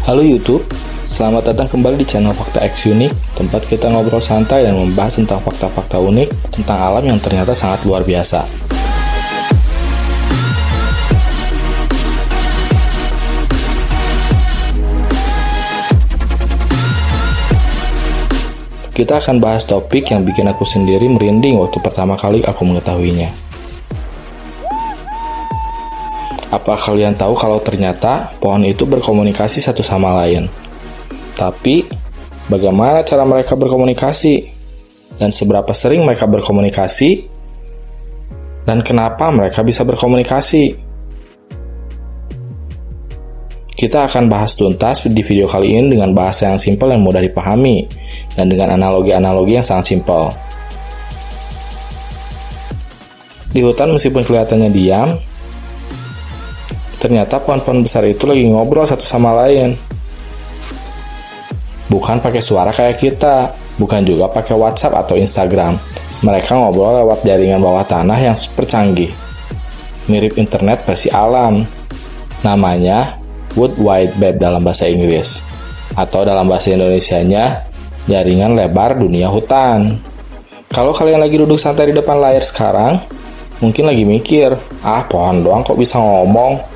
Halo YouTube, selamat datang kembali di channel Fakta X Unik, tempat kita ngobrol santai dan membahas tentang fakta-fakta unik tentang alam yang ternyata sangat luar biasa. Kita akan bahas topik yang bikin aku sendiri merinding waktu pertama kali aku mengetahuinya. Apa kalian tahu kalau ternyata pohon itu berkomunikasi satu sama lain? Tapi, bagaimana cara mereka berkomunikasi? Dan seberapa sering mereka berkomunikasi? Dan kenapa mereka bisa berkomunikasi? Kita akan bahas tuntas di video kali ini dengan bahasa yang simpel dan mudah dipahami, dan dengan analogi-analogi yang sangat simpel. Di hutan meskipun kelihatannya diam, ternyata pohon-pohon besar itu lagi ngobrol satu sama lain. Bukan pakai suara kayak kita, bukan juga pakai WhatsApp atau Instagram. Mereka ngobrol lewat jaringan bawah tanah yang super canggih. Mirip internet versi alam. Namanya World Wide Web dalam bahasa Inggris. Atau dalam bahasa Indonesianya, jaringan lebar dunia hutan. Kalau kalian lagi duduk santai di depan layar sekarang, mungkin lagi mikir, pohon doang kok bisa ngomong?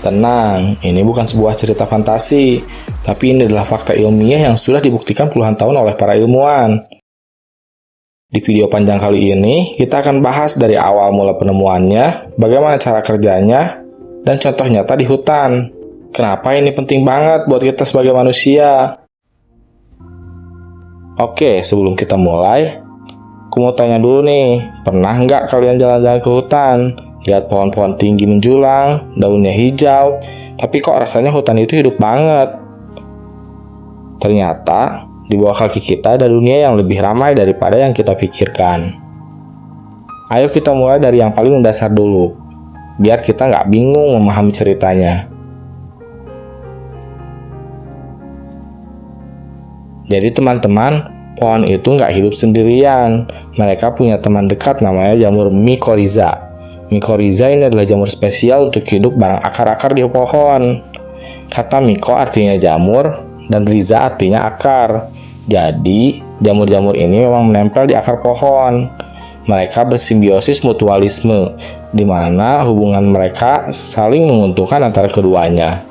Tenang, ini bukan sebuah cerita fantasi, tapi ini adalah fakta ilmiah yang sudah dibuktikan puluhan tahun oleh para ilmuwan. Di video panjang kali ini, kita akan bahas dari awal mula penemuannya, bagaimana cara kerjanya, dan contoh nyata di hutan. Kenapa ini penting banget buat kita sebagai manusia? Oke, sebelum kita mulai, aku mau tanya dulu nih, pernah nggak kalian jalan-jalan ke hutan? Lihat pohon-pohon tinggi menjulang, daunnya hijau, tapi kok rasanya hutan itu hidup banget. Ternyata, di bawah kaki kita ada dunia yang lebih ramai daripada yang kita pikirkan. Ayo kita mulai dari yang paling mendasar dulu, biar kita nggak bingung memahami ceritanya. Jadi teman-teman, pohon itu nggak hidup sendirian. Mereka punya teman dekat namanya jamur mycorrhiza. Mycorrhiza ini adalah jamur spesial untuk hidup bareng akar-akar di pohon. Kata myco artinya jamur, dan rhiza artinya akar. Jadi, jamur-jamur ini memang menempel di akar pohon. Mereka bersimbiosis mutualisme, di mana hubungan mereka saling menguntungkan antara keduanya.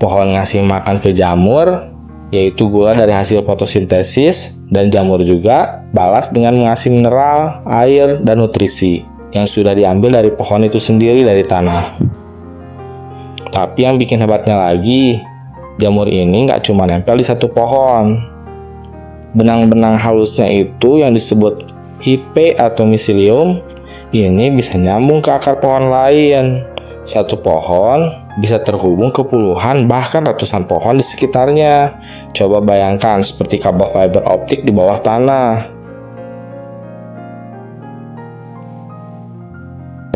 Pohon ngasih makan ke jamur, yaitu gula dari hasil fotosintesis, dan jamur juga balas dengan mengasih mineral, air, dan nutrisi yang sudah diambil dari pohon itu sendiri dari tanah. Tapi yang bikin hebatnya lagi, jamur ini nggak cuma nempel di satu pohon. Benang-benang halusnya itu yang disebut hipe atau miselium, ini bisa nyambung ke akar pohon lain. Satu pohon bisa terhubung ke puluhan bahkan ratusan pohon di sekitarnya. Coba bayangkan seperti kabel fiber optik di bawah tanah.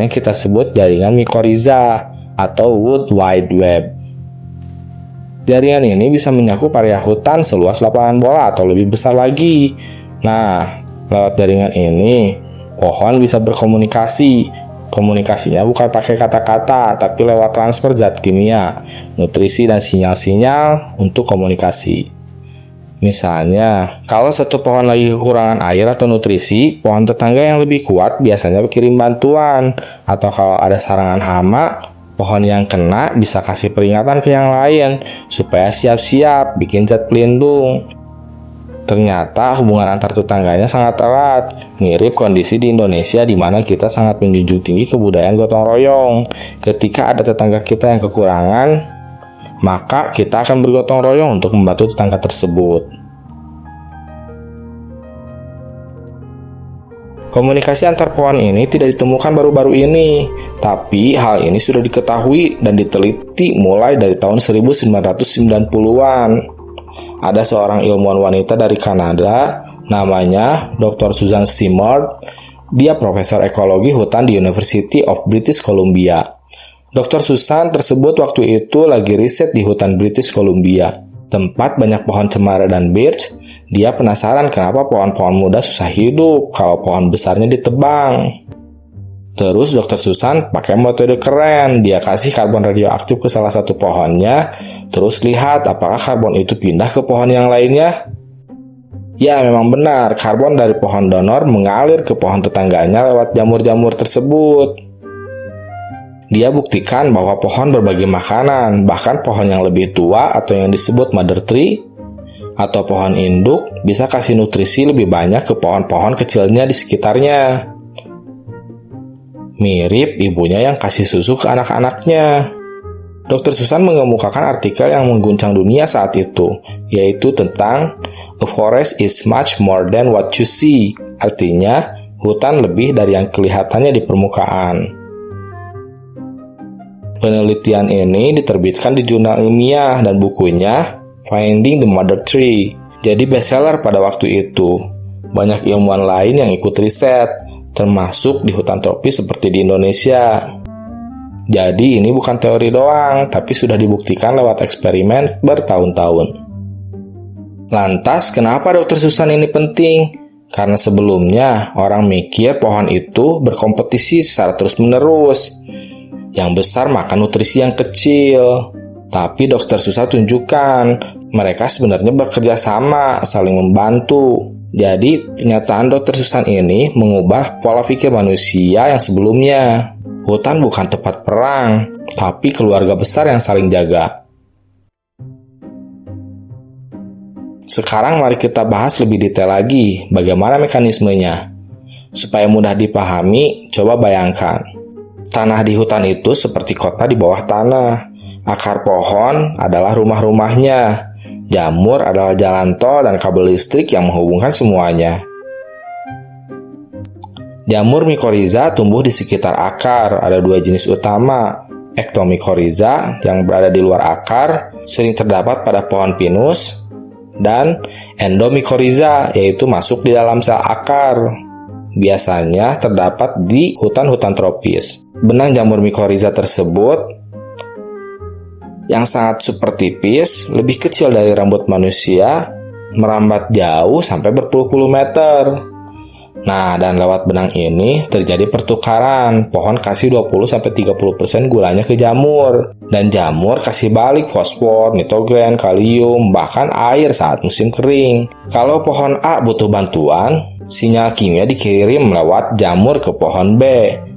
Yang kita sebut jaringan mycorrhiza atau World Wide Web. Jaringan ini bisa menyakup area hutan seluas lapangan bola atau lebih besar lagi. Nah, lewat jaringan ini, pohon bisa berkomunikasi. Komunikasinya bukan pakai kata-kata, tapi lewat transfer zat kimia, nutrisi, dan sinyal-sinyal untuk komunikasi. Misalnya, kalau satu pohon lagi kekurangan air atau nutrisi, pohon tetangga yang lebih kuat biasanya berkirim bantuan. Atau kalau ada serangan hama, pohon yang kena bisa kasih peringatan ke yang lain, supaya siap-siap bikin zat pelindung. Ternyata hubungan antar tetangganya sangat erat, mirip kondisi di Indonesia di mana kita sangat menjunjung tinggi kebudayaan gotong royong. Ketika ada tetangga kita yang kekurangan, maka kita akan bergotong royong untuk membantu tetangga tersebut. Komunikasi antar pohon ini tidak ditemukan baru-baru ini, tapi hal ini sudah diketahui dan diteliti mulai dari tahun 1990-an. Ada seorang ilmuwan wanita dari Kanada, namanya Dr. Susan Simard. Dia profesor ekologi hutan di University of British Columbia. Dr. Susan tersebut waktu itu lagi riset di hutan British Columbia, tempat banyak pohon cemara dan birch. Dia penasaran kenapa pohon-pohon muda susah hidup kalau pohon besarnya ditebang. Terus Dr. Susan pakai metode keren. Dia kasih karbon radioaktif ke salah satu pohonnya, terus lihat apakah karbon itu pindah ke pohon yang lainnya. Ya, memang benar, karbon dari pohon donor mengalir ke pohon tetangganya lewat jamur-jamur tersebut. Dia buktikan bahwa pohon berbagi makanan, bahkan pohon yang lebih tua atau yang disebut mother tree atau pohon induk bisa kasih nutrisi lebih banyak ke pohon-pohon kecilnya di sekitarnya. Mirip ibunya yang kasih susu ke anak-anaknya. Dr. Susan mengemukakan artikel yang mengguncang dunia saat itu, yaitu tentang "A forest is much more than what you see." Artinya, hutan lebih dari yang kelihatannya di permukaan. Penelitian ini diterbitkan di jurnal ilmiah dan bukunya Finding the Mother Tree. Jadi bestseller pada waktu itu. Banyak ilmuwan lain yang ikut riset, termasuk di hutan tropis seperti di Indonesia. Jadi ini bukan teori doang, tapi sudah dibuktikan lewat eksperimen bertahun-tahun. Lantas, kenapa Dr. Susan ini penting? Karena sebelumnya orang mikir pohon itu berkompetisi secara terus-menerus. Yang besar makan nutrisi yang kecil. Tapi Dr. Susan tunjukkan, mereka sebenarnya bekerja sama, saling membantu. Jadi, pernyataan Dr. Susan ini mengubah pola pikir manusia yang sebelumnya. Hutan bukan tempat perang, tapi keluarga besar yang saling jaga. Sekarang mari kita bahas lebih detail lagi bagaimana mekanismenya. Supaya mudah dipahami, coba bayangkan. Tanah di hutan itu seperti kota di bawah tanah. Akar pohon adalah rumah-rumahnya. Jamur adalah jalan tol dan kabel listrik yang menghubungkan semuanya. Jamur mycorrhiza tumbuh di sekitar akar. Ada dua jenis utama. Ectomycorrhiza yang berada di luar akar, sering terdapat pada pohon pinus, dan endomycorrhiza, yaitu masuk di dalam sel akar. Biasanya terdapat di hutan-hutan tropis. Benang jamur mycorrhiza tersebut yang sangat super tipis, lebih kecil dari rambut manusia, merambat jauh sampai berpuluh-puluh meter. Nah, dan lewat benang ini terjadi pertukaran. Pohon kasih 20-30% gulanya ke jamur. Dan jamur kasih balik fosfor, nitrogen, kalium, bahkan air saat musim kering. Kalau pohon A butuh bantuan, sinyal kimia dikirim lewat jamur ke pohon B.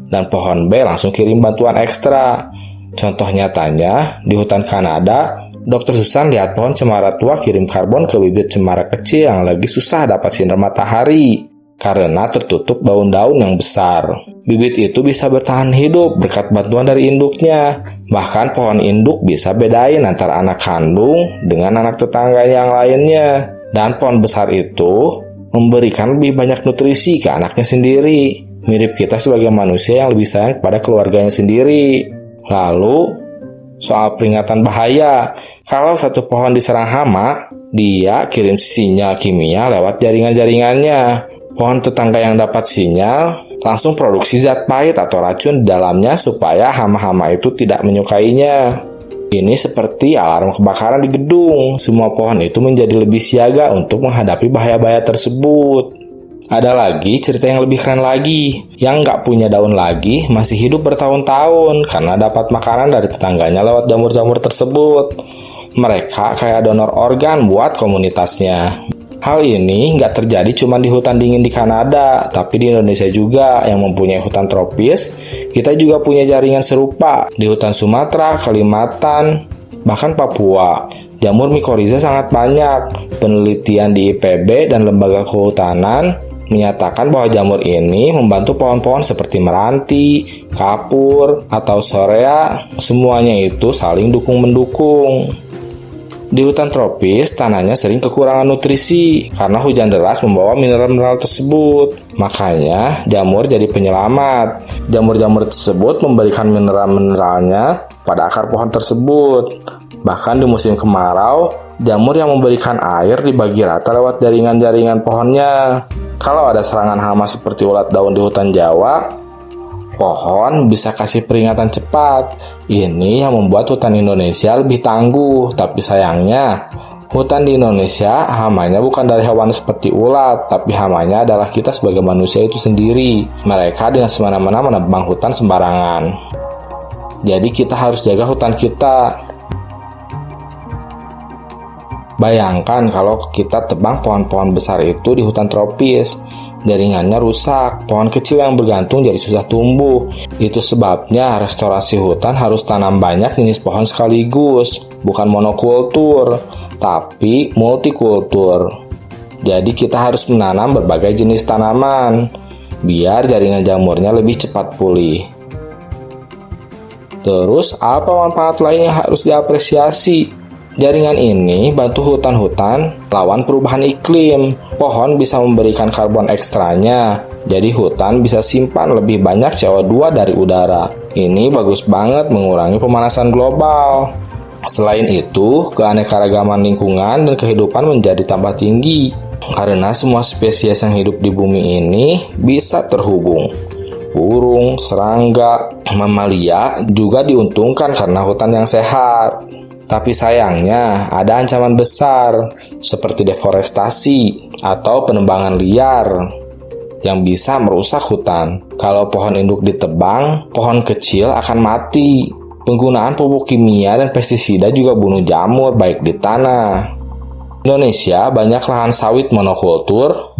Dan pohon B langsung kirim bantuan ekstra. Contoh nyatanya, di hutan Kanada, Dr. Susan lihat pohon cemara tua kirim karbon ke bibit cemara kecil yang lagi susah dapat sinar matahari. Karena tertutup daun-daun yang besar. Bibit itu bisa bertahan hidup berkat bantuan dari induknya. Bahkan pohon induk bisa bedain antara anak kandung dengan anak tetangga yang lainnya. Dan pohon besar itu memberikan lebih banyak nutrisi ke anaknya sendiri. Mirip kita sebagai manusia yang lebih sayang kepada keluarganya sendiri. Lalu, soal peringatan bahaya. Kalau satu pohon diserang hama, dia kirim sinyal kimia lewat jaringan-jaringannya. Pohon tetangga yang dapat sinyal langsung produksi zat pahit atau racun di dalamnya supaya hama-hama itu tidak menyukainya. Ini seperti alarm kebakaran di gedung. Semua pohon itu menjadi lebih siaga untuk menghadapi bahaya-bahaya tersebut. Ada lagi cerita yang lebih keren lagi. Yang nggak punya daun lagi masih hidup bertahun-tahun karena dapat makanan dari tetangganya lewat jamur-jamur tersebut. Mereka kayak donor organ buat komunitasnya. Hal ini nggak terjadi cuma di hutan dingin di Kanada, tapi di Indonesia juga yang mempunyai hutan tropis. Kita juga punya jaringan serupa di hutan Sumatera, Kalimantan, bahkan Papua. Jamur mycorrhiza sangat banyak. Penelitian di IPB dan lembaga kehutanan menyatakan bahwa jamur ini membantu pohon-pohon seperti meranti, kapur, atau sorea. Semuanya itu saling dukung-mendukung. Di hutan tropis, tanahnya sering kekurangan nutrisi karena hujan deras membawa mineral-mineral tersebut. Makanya, jamur jadi penyelamat. Jamur-jamur tersebut memberikan mineral-mineralnya pada akar pohon tersebut. Bahkan di musim kemarau, jamur yang memberikan air dibagi rata lewat jaringan-jaringan pohonnya. Kalau ada serangan hama seperti ulat daun di hutan Jawa, pohon bisa kasih peringatan cepat. Ini yang membuat hutan Indonesia lebih tangguh. Tapi sayangnya, Hutan di Indonesia, hamanya bukan dari hewan seperti ulat, tapi hamanya adalah kita sebagai manusia itu sendiri. Mereka dengan semena-mena menebang hutan sembarangan. Jadi kita harus jaga hutan kita. Bayangkan kalau kita tebang pohon-pohon besar itu di hutan tropis. Jaringannya rusak, pohon kecil yang bergantung jadi susah tumbuh. Itu sebabnya restorasi hutan harus tanam banyak jenis pohon sekaligus, bukan monokultur, tapi multikultur. Jadi kita harus menanam berbagai jenis tanaman, biar jaringan jamurnya lebih cepat pulih. Terus, apa manfaat lain yang harus diapresiasi? Jaringan ini bantu hutan-hutan lawan perubahan iklim. Pohon bisa memberikan karbon ekstranya, jadi hutan bisa simpan lebih banyak CO2 dari udara. Ini bagus banget mengurangi pemanasan global. Selain itu, keanekaragaman lingkungan dan kehidupan menjadi tambah tinggi, karena semua spesies yang hidup di bumi ini bisa terhubung. Burung, serangga, mamalia juga diuntungkan karena hutan yang sehat. Tapi sayangnya, ada ancaman besar seperti deforestasi atau penebangan liar yang bisa merusak hutan. Kalau pohon induk ditebang, pohon kecil akan mati. Penggunaan pupuk kimia dan pestisida juga bunuh jamur baik di tanah. Indonesia banyak lahan sawit monokultur,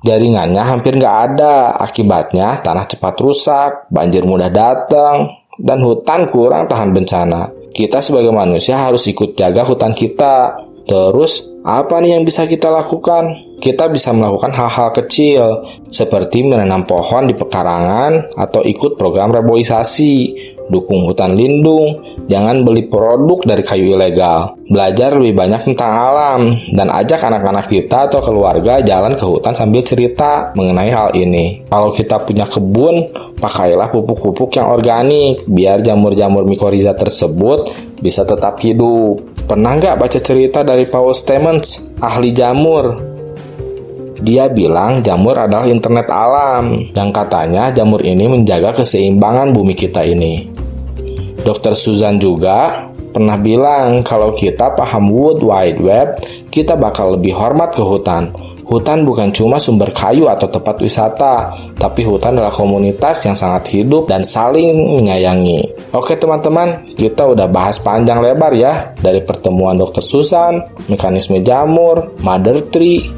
jaringannya hampir nggak ada. Akibatnya tanah cepat rusak, banjir mudah datang, dan hutan kurang tahan bencana. Kita sebagai manusia harus ikut jaga hutan kita. Terus, apa nih yang bisa kita lakukan? Kita bisa melakukan hal-hal kecil, seperti menanam pohon di pekarangan atau ikut program reboisasi, dukung hutan lindung, jangan beli produk dari kayu ilegal, belajar lebih banyak tentang alam, dan ajak anak-anak kita atau keluarga jalan ke hutan sambil cerita mengenai hal ini. Kalau kita punya kebun, pakailah pupuk-pupuk yang organik, biar jamur-jamur mikorizа tersebut bisa tetap hidup. Pernah nggak baca cerita dari Paul Stamets, ahli jamur? Dia bilang jamur adalah internet alam, yang katanya jamur ini menjaga keseimbangan bumi kita ini. Dr. Susan juga pernah bilang kalau kita paham World Wide Web, kita bakal lebih hormat ke hutan. Hutan bukan cuma sumber kayu atau tempat wisata, tapi hutan adalah komunitas yang sangat hidup dan saling menyayangi. Oke teman-teman, kita udah bahas panjang lebar ya, dari pertemuan Dr. Susan, mekanisme jamur, mother tree,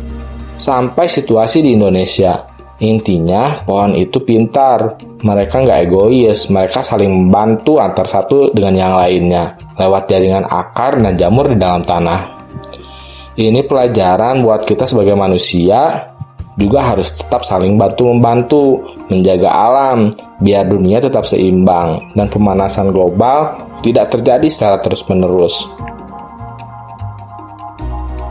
sampai situasi di Indonesia. Intinya, pohon itu pintar. Mereka nggak egois, mereka saling membantu antar satu dengan yang lainnya, lewat jaringan akar dan jamur di dalam tanah. Ini pelajaran buat kita sebagai manusia, juga harus tetap saling bantu-membantu, menjaga alam, biar dunia tetap seimbang, dan pemanasan global tidak terjadi secara terus-menerus.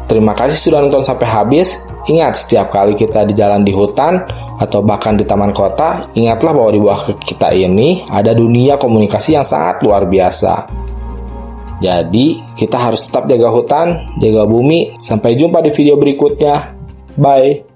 Terima kasih sudah nonton sampai habis. Ingat, setiap kali kita di jalan di hutan, atau bahkan di taman kota, ingatlah bahwa di bawah kita ini ada dunia komunikasi yang sangat luar biasa. Jadi, kita harus tetap jaga hutan, jaga bumi. Sampai jumpa di video berikutnya. Bye!